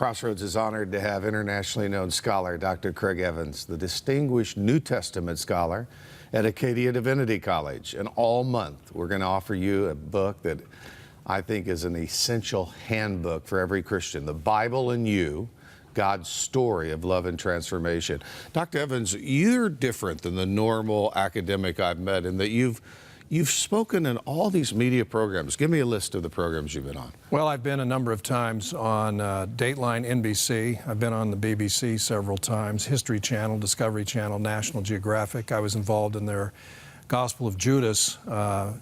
Crossroads is honored to have internationally known scholar Dr. Craig Evans, the distinguished New Testament scholar at Acadia Divinity College. And all month, we're going to offer you a book that I think is an essential handbook for every Christian, The Bible and You, God's Story of Love and Transformation. Dr. Evans, you're different than the normal academic I've met in that you've spoken in all these media programs. Give me a list of the programs you've been on. Well, I've been a number of times on Dateline NBC. I've been on the BBC several times, History Channel, Discovery Channel, National Geographic. I was involved in their Gospel of Judas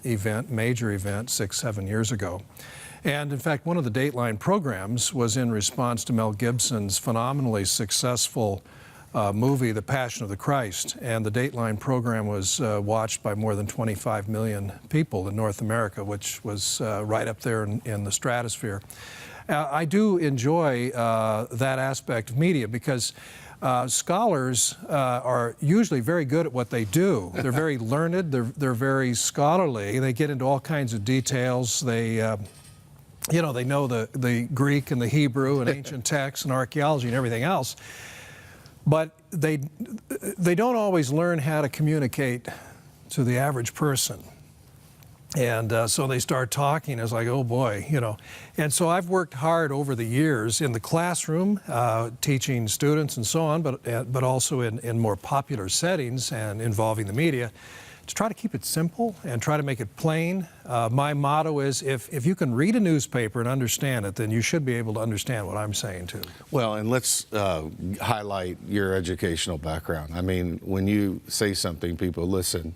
event, major event, 6-7 years ago. And in fact, one of the Dateline programs was in response to Mel Gibson's phenomenally successful movie, The Passion of the Christ, and the Dateline program was watched by more than 25 million people in North America, which was right up there in the stratosphere. I do enjoy that aspect of media because scholars are usually very good at what they do. They're very learned, they're very scholarly, they get into all kinds of details. They they know the Greek and the Hebrew and ancient texts and archaeology and everything else. But they don't always learn how to communicate to the average person. And so they start talking, it's like, oh boy, And so I've worked hard over the years in the classroom, teaching students and so on, but also in more popular settings and involving the media, to try to keep it simple and try to make it plain. My motto is, if you can read a newspaper and understand it, then you should be able to understand what I'm saying too. Well, and let's highlight your educational background. I mean, when you say something, people listen.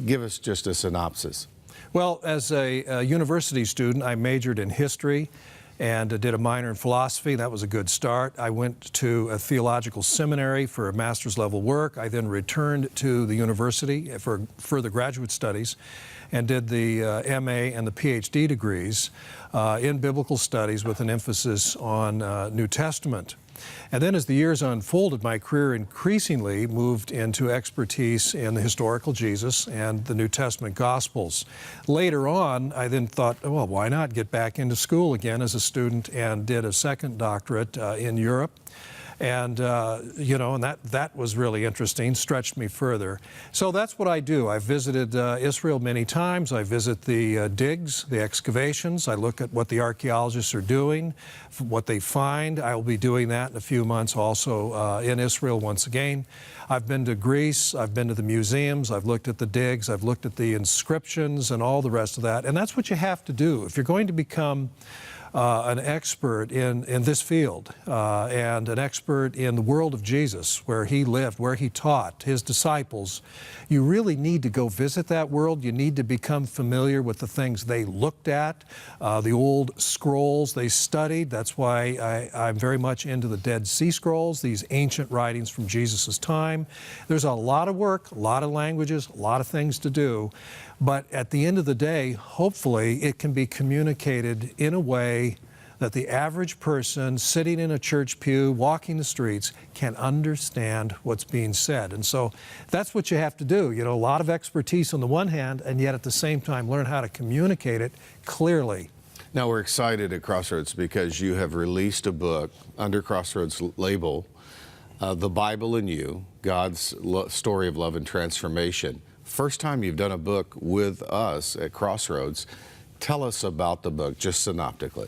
Give us just a synopsis. Well, as a university student, I majored in history and did a minor in philosophy. That was a good start. I went to a theological seminary for master's level work. I then returned to the university for further graduate studies and did the MA and the PhD degrees in biblical studies with an emphasis on New Testament. And then as the years unfolded, my career increasingly moved into expertise in the historical Jesus and the New Testament Gospels. Later on, I then thought, well, why not get back into school again as a student, and did a second doctorate in Europe. And, and that was really interesting, stretched me further. So that's what I do. I've visited Israel many times. I visit the digs, the excavations. I look at what the archaeologists are doing, what they find. I will be doing that in a few months also in Israel once again. I've been to Greece. I've been to the museums. I've looked at the digs. I've looked at the inscriptions and all the rest of that. And that's what you have to do. If you're going to become an expert in this field and an expert in the world of Jesus, where he lived, where he taught his disciples, you really need to go visit that world. You need to become familiar with the things they looked at, the old scrolls they studied. That's why I'm very much into the Dead Sea Scrolls, these ancient writings from Jesus' time. There's a lot of work, a lot of languages, a lot of things to do. But at the end of the day, hopefully it can be communicated in a way that the average person sitting in a church pew, walking the streets, can understand what's being said. And so that's what you have to do. A lot of expertise on the one hand, and yet at the same time learn how to communicate it clearly. Now we're excited at Crossroads because you have released a book under Crossroads label, The Bible and You, God's Story of Love and Transformation. First time you've done a book with us at Crossroads. Tell us about the book, just synoptically.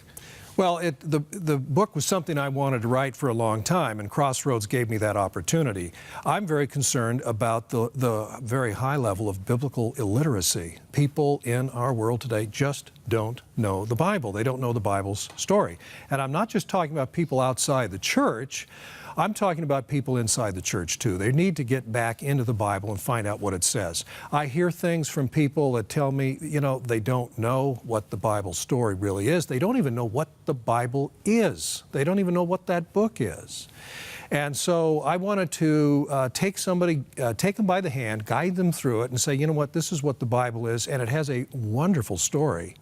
Well, the book was something I wanted to write for a long time, and Crossroads gave me that opportunity. I'm very concerned about the very high level of biblical illiteracy. People in our world today just don't know the Bible. They don't know the Bible's story. And I'm not just talking about people outside the church. I'm talking about people inside the church too. They need to get back into the Bible and find out what it says. I hear things from people that tell me, they don't know what the Bible story really is. They don't even know what the Bible is. They don't even know what that book is. And so I wanted to take them by the hand, guide them through it, and say, you know what, this is what the Bible is, and it has a wonderful story.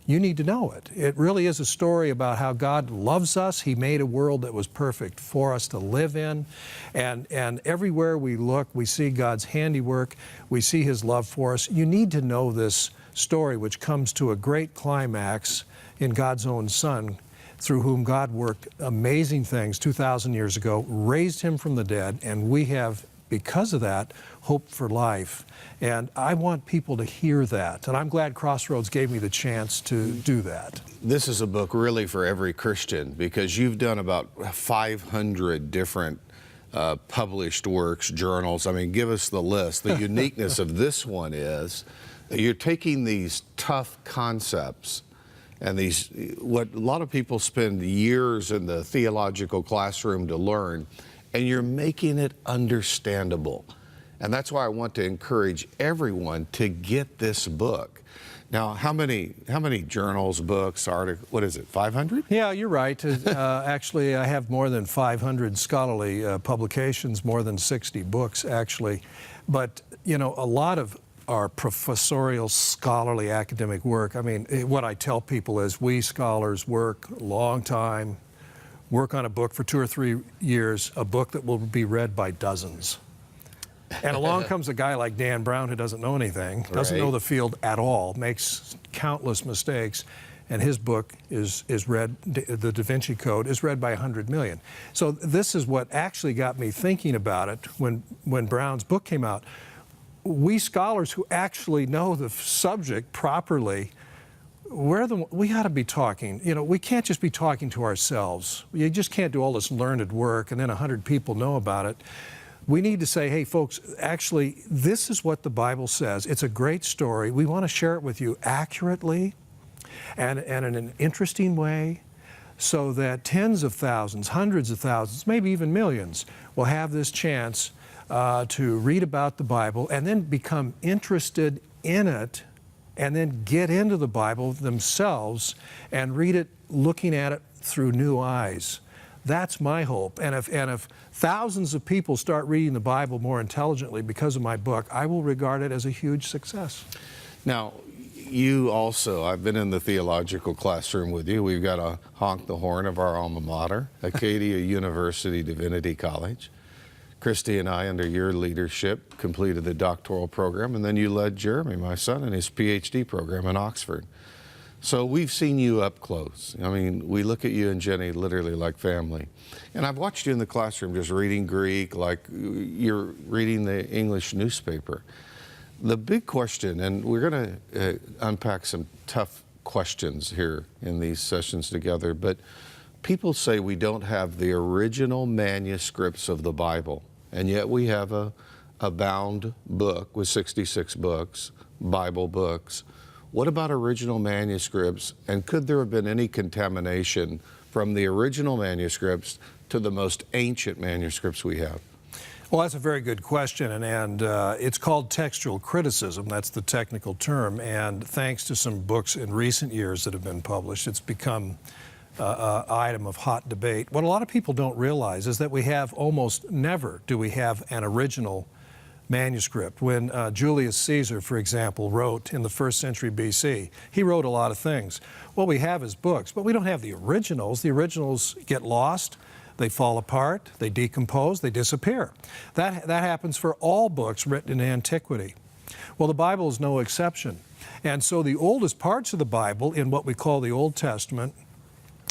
You need to know it. It really is a story about how God loves us. He made a world that was perfect for us to live in. And everywhere we look, we see God's handiwork. We see His love for us. You need to know this story, which comes to a great climax in God's own Son, through whom God worked amazing things 2,000 years ago, raised him from the dead, and we have, because of that, hope for life. And I want people to hear that. And I'm glad Crossroads gave me the chance to do that. This is a book really for every Christian, because you've done about 500 different published works, journals. I mean, give us the list. The uniqueness of this one is that you're taking these tough concepts and these, what a lot of people spend years in the theological classroom to learn, and you're making it understandable. And that's why I want to encourage everyone to get this book. Now, how many journals, books, articles, what is it, 500? Yeah, you're right. Actually, I have more than 500 scholarly publications, more than 60 books, actually. But, you know, a lot of our professorial, scholarly, academic work, I mean, what I tell people is we scholars work a long time, work on a book for 2 or 3 years, a book that will be read by dozens. And along comes a guy like Dan Brown who doesn't know anything, doesn't know the field at all, makes countless mistakes, and his book is read, the Da Vinci Code, is read by 100 million. So this is what actually got me thinking about it when Brown's book came out. We scholars who actually know the subject properly, we ought to be talking. You know, we can't just be talking to ourselves. You just can't do all this learned work and then 100 people know about it. We need to say, hey, folks, actually, this is what the Bible says. It's a great story. We want to share it with you accurately and in an interesting way so that tens of thousands, hundreds of thousands, maybe even millions will have this chance to read about the Bible and then become interested in it and then get into the Bible themselves and read it looking at it through new eyes. That's my hope. And if thousands of people start reading the Bible more intelligently because of my book, I will regard it as a huge success. Now, you also, I've been in the theological classroom with you. We've got to honk the horn of our alma mater, Acadia University Divinity College. Christy and I, under your leadership, completed the doctoral program, and then you led Jeremy, my son, in his PhD program in Oxford. So we've seen you up close. I mean, we look at you and Jenny literally like family. And I've watched you in the classroom just reading Greek like you're reading the English newspaper. The big question, and we're going to unpack some tough questions here in these sessions together, but people say we don't have the original manuscripts of the Bible, and yet we have a bound book with 66 books, Bible books. What about original manuscripts, and could there have been any contamination from the original manuscripts to the most ancient manuscripts we have? Well, that's a very good question, and it's called textual criticism. That's the technical term, and thanks to some books in recent years that have been published, it's become an item of hot debate. What a lot of people don't realize is that we have almost never do we have an original manuscript. When Julius Caesar, for example, wrote in the 1st century BC, he wrote a lot of things. What we have is books, but we don't have the originals. The originals get lost, they fall apart, they decompose, they disappear. That happens for all books written in antiquity. Well, the Bible is no exception. And so the oldest parts of the Bible, in what we call the Old Testament,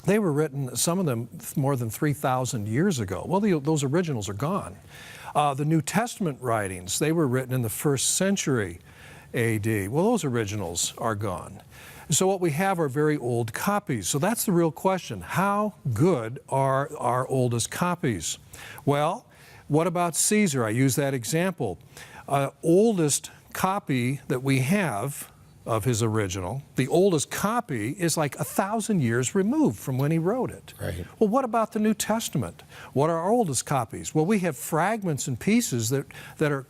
they were written, some of them more than 3,000 years ago. Well, those originals are gone. The New Testament writings, they were written in the 1st century AD. Well, those originals are gone. So what we have are very old copies. So that's the real question. How good are our oldest copies? Well, what about Caesar? I use that example. Oldest copy that we have of his original, the oldest copy is like 1,000 years removed from when he wrote it. Right. Well, what about the New Testament? What are our oldest copies? Well, we have fragments and pieces that are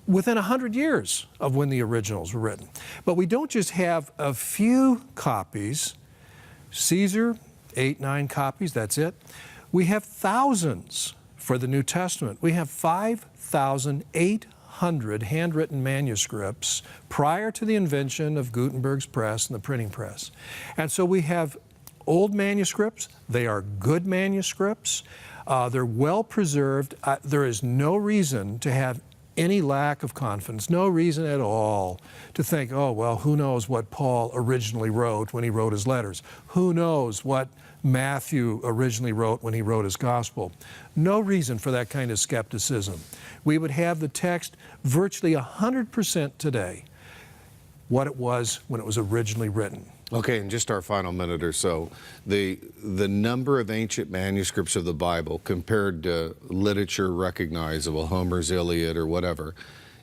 within 100 years of when the originals were written. But we don't just have a few copies. Caesar, 8, 9 copies, that's it. We have thousands for the New Testament. We have 5,800 handwritten manuscripts prior to the invention of Gutenberg's press and the printing press. And so we have old manuscripts. They are good manuscripts. They're well preserved. There is no reason to have any lack of confidence, no reason at all to think, oh, well, who knows what Paul originally wrote when he wrote his letters? Who knows what Matthew originally wrote when he wrote his gospel? No reason for that kind of skepticism. We would have the text virtually 100% today what it was when it was originally written. Okay, in just our final minute or so, the number of ancient manuscripts of the Bible compared to literature recognizable, Homer's Iliad or whatever,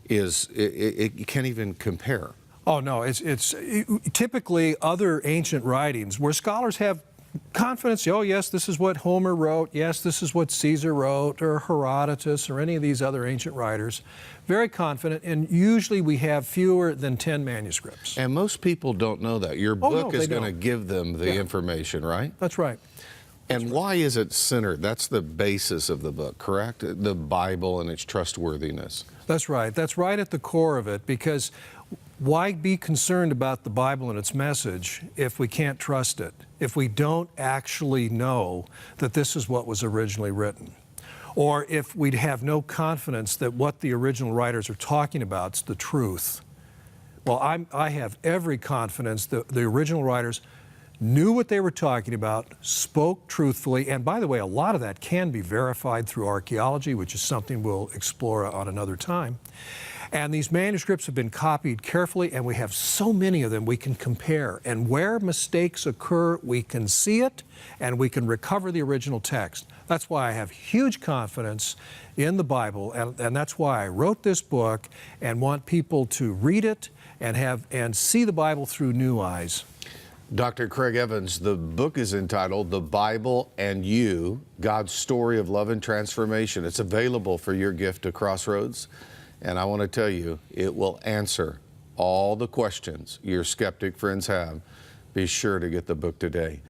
you can't even compare. Oh no, it's typically other ancient writings where scholars have confidence. Oh yes, this is what Homer wrote. Yes, this is what Caesar wrote, or Herodotus, or any of these other ancient writers. Very confident, and usually we have fewer than 10 manuscripts. And most people don't know that. Your book is going to give them the information, right? That's right. And why is it centered? That's the basis of the book, correct? The Bible and its trustworthiness. That's right. That's right at the core of it, because why be concerned about the Bible and its message if we can't trust it, if we don't actually know that this is what was originally written? Or if we'd have no confidence that what the original writers are talking about is the truth. Well, I have every confidence that the original writers knew what they were talking about, spoke truthfully, and by the way, a lot of that can be verified through archaeology, which is something we'll explore on another time. And these manuscripts have been copied carefully, and we have so many of them we can compare. And where mistakes occur, we can see it, and we can recover the original text. That's why I have huge confidence in the Bible, and that's why I wrote this book and want people to read it and see the Bible through new eyes. Dr. Craig Evans, the book is entitled The Bible and You, God's Story of Love and Transformation. It's available for your gift to Crossroads. And I want to tell you, it will answer all the questions your skeptic friends have. Be sure to get the book today.